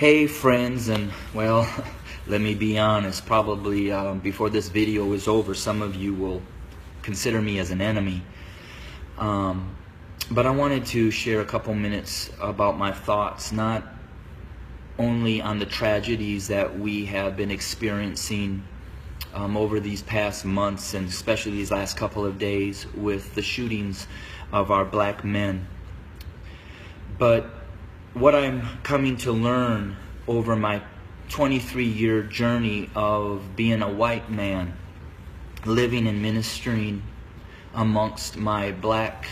Hey friends, and well, let me be honest, probably before this video is over, some of you will consider me as an enemy. But I wanted to share a couple minutes about my thoughts, not only on the tragedies that we have been experiencing over these past months, and especially these last couple of days with the shootings of our black men, but what I'm coming to learn over my 23-year journey of being a white man, living and ministering amongst my black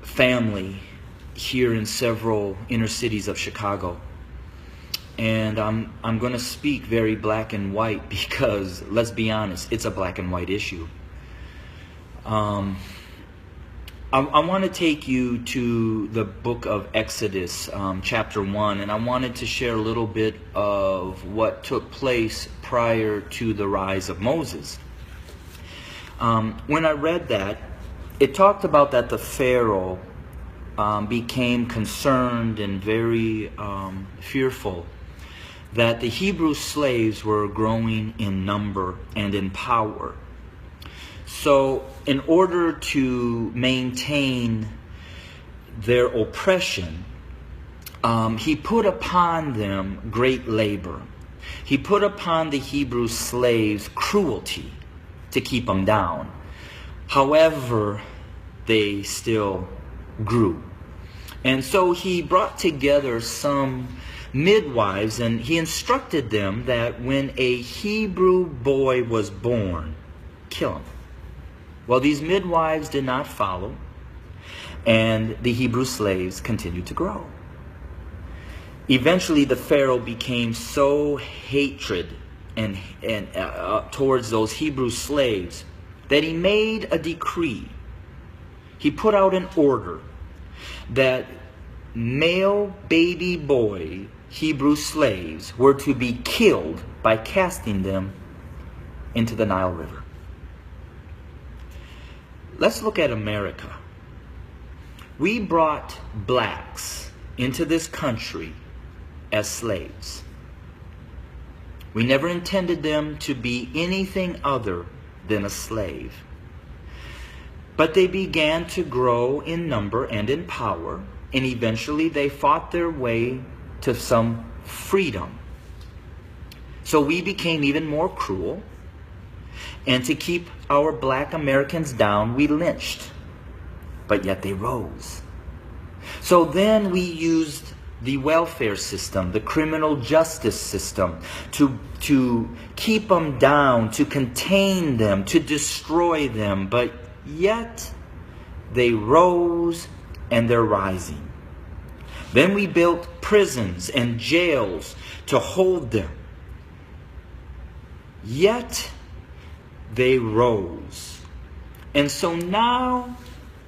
family here in several inner cities of Chicago. And I'm going to speak very black and white because, let's be honest, it's a black and white issue. I want to take you to the book of Exodus, chapter 1, and I wanted to share a little bit of what took place prior to the rise of Moses. When I read that, it talked about that the Pharaoh became concerned and very fearful that the Hebrew slaves were growing in number and in power. So in order to maintain their oppression, he put upon them great labor. He put upon the Hebrew slaves cruelty to keep them down. However, they still grew. And so he brought together some midwives, and he instructed them that when a Hebrew boy was born, kill him. Well, these midwives did not follow, and the Hebrew slaves continued to grow. Eventually, the Pharaoh became so hatred and towards those Hebrew slaves that he made a decree. He put out an order that male baby boy Hebrew slaves were to be killed by casting them into the Nile River. Let's look at America. We brought blacks into this country as slaves. We never intended them to be anything other than a slave. But they began to grow in number and in power, and eventually they fought their way to some freedom. So we became even more cruel. And to keep our black Americans down, we lynched. But yet they rose. So then we used the welfare system, the criminal justice system, to keep them down, to contain them, to destroy them. But yet they rose, and they're rising. Then we built prisons and jails to hold them. Yet they rose. And so now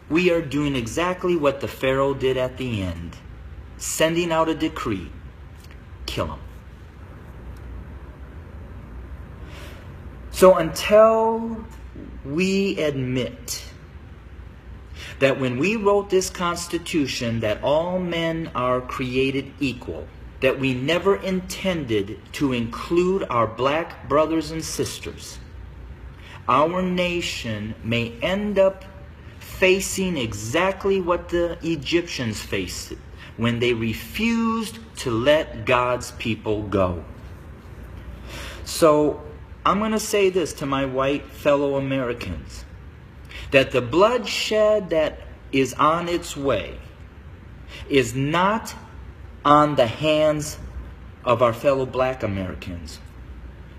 we are doing exactly what the Pharaoh did at the end, sending out a decree: kill them. So until we admit that when we wrote this Constitution that all men are created equal, that we never intended to include our black brothers and sisters, our nation may end up facing exactly what the Egyptians faced when they refused to let God's people go. So I'm going to say this to my white fellow Americans, that the bloodshed that is on its way is not on the hands of our fellow black Americans,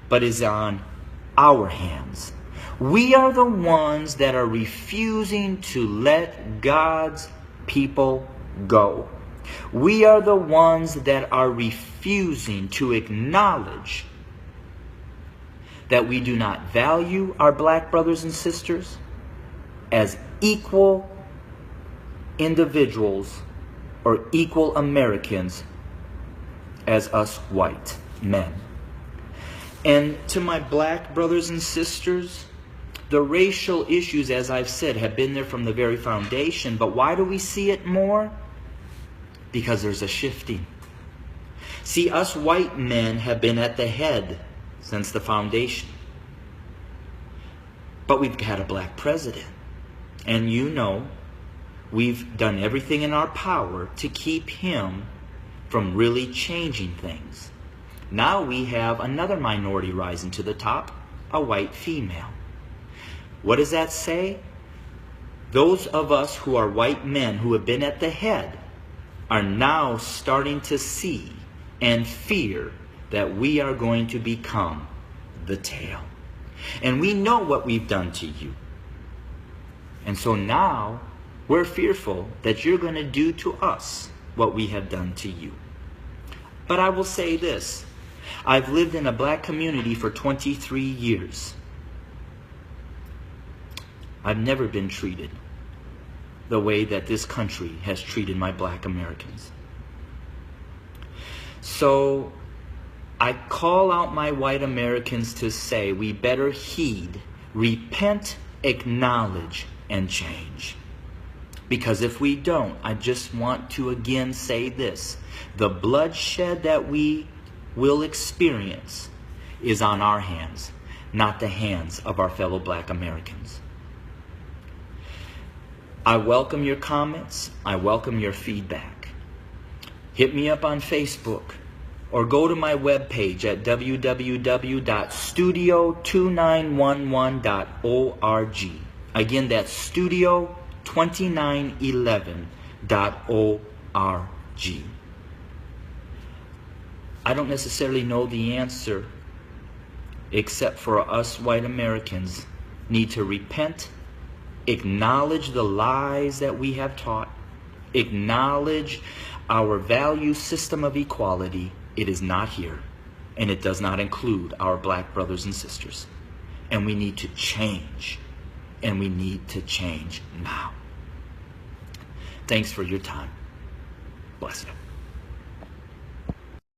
but is on our hands. We are the ones that are refusing to let God's people go. We are the ones that are refusing to acknowledge that we do not value our black brothers and sisters as equal individuals or equal Americans as us white men. And to my black brothers and sisters, the racial issues, as I've said, have been there from the very foundation. But why do we see it more? Because there's a shifting. See, us white men have been at the head since the foundation. But we've had a black president. And you know, we've done everything in our power to keep him from really changing things. Now we have another minority rising to the top, a white female. What does that say? Those of us who are white men who have been at the head are now starting to see and fear that we are going to become the tail. And we know what we've done to you. And so now we're fearful that you're going to do to us what we have done to you. But I will say this. I've lived in a black community for 23 years. I've never been treated the way that this country has treated my black Americans. So I call out my white Americans to say we better heed, repent, acknowledge, and change. Because if we don't, I just want to again say this. The bloodshed that we will experience is on our hands, not the hands of our fellow black Americans. I welcome your comments. I welcome your feedback. Hit me up on Facebook or go to my webpage at www.studio2911.org. Again, that's studio2911.org. I don't necessarily know the answer, except for us white Americans need to repent, acknowledge the lies that we have taught, acknowledge our value system of equality. It is not here, and it does not include our black brothers and sisters. And we need to change, and we need to change now. Thanks for your time. Bless you.